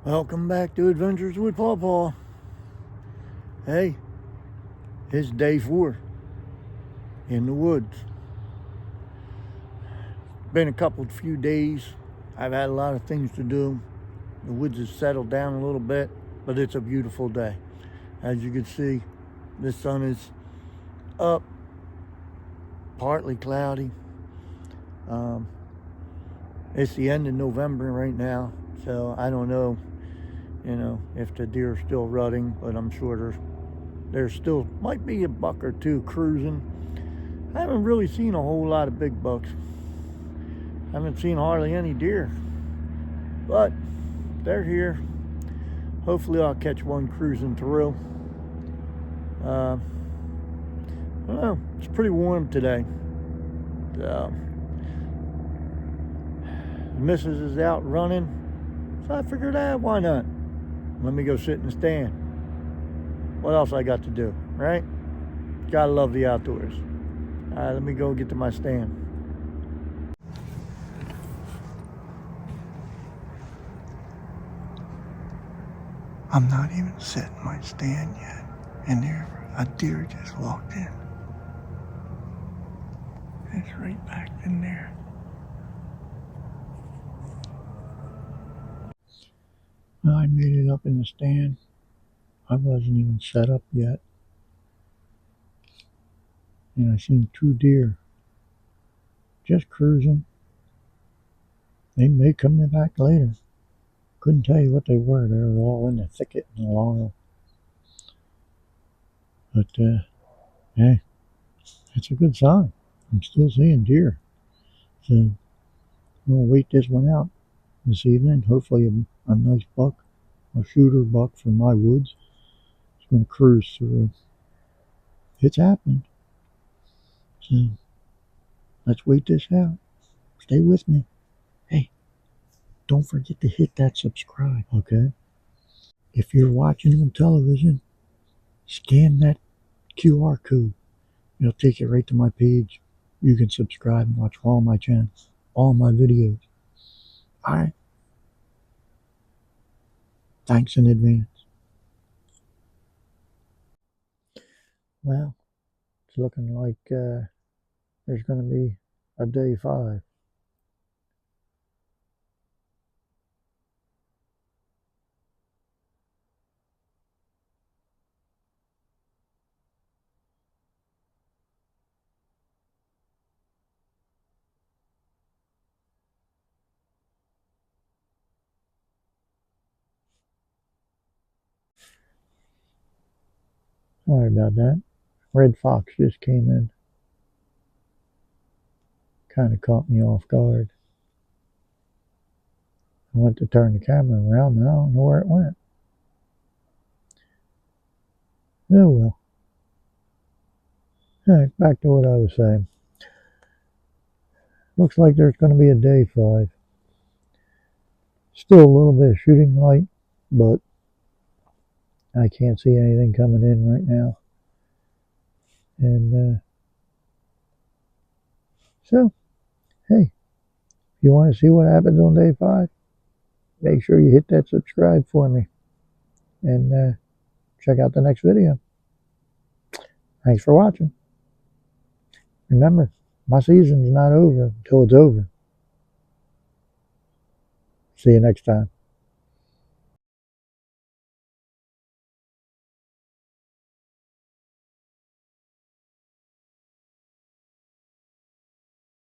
Welcome back to Adventures with Paw. Hey, it's day 4 in the woods. Been a few days. I've had a lot of things to do. The woods has settled down a little bit, but it's a beautiful day. As you can see, the sun is up, partly cloudy. It's the end of November right now, so I don't know, if the deer are still rutting, but I'm sure there's still might be a buck or two cruising. I haven't really seen a whole lot of big bucks. I haven't seen hardly any deer, but they're here. Hopefully I'll catch one cruising through. I don't know, it's pretty warm today. The missus is out running, so I figured, why not? Let me go sit in the stand. What else I got to do, right? Gotta love the outdoors. All right, let me go get to my stand. I'm not even setting my stand yet, and there a deer just walked in. It's right back in there. I made it up in the stand. I wasn't even set up yet, and I seen 2 deer just cruising. They may come back later. Couldn't tell you what they were. They were all in the thicket and the laurel. But hey, it's a good sign. I'm still seeing deer. So I'm gonna wait this one out this evening. Hopefully a nice buck, a shooter buck from my woods. It's gonna cruise through. It's happened. So let's wait this out. Stay with me. Hey, don't forget to hit that subscribe, okay? If you're watching on television, scan that QR code. It'll take you right to my page. You can subscribe and watch all my channels, all my videos. All right. Thanks in advance. Well, it's looking like there's going to be a day 5. Sorry about that. Red fox just came in. Kind of caught me off guard. I went to turn the camera around and I don't know where it went. Oh well. Alright, back to what I was saying. Looks like there's going to be a day 5. Still a little bit of shooting light, but I can't see anything coming in right now. And so, hey, if you want to see what happens on day 5, make sure you hit that subscribe for me. And check out the next video. Thanks for watching. Remember, my season's not over until it's over. See you next time.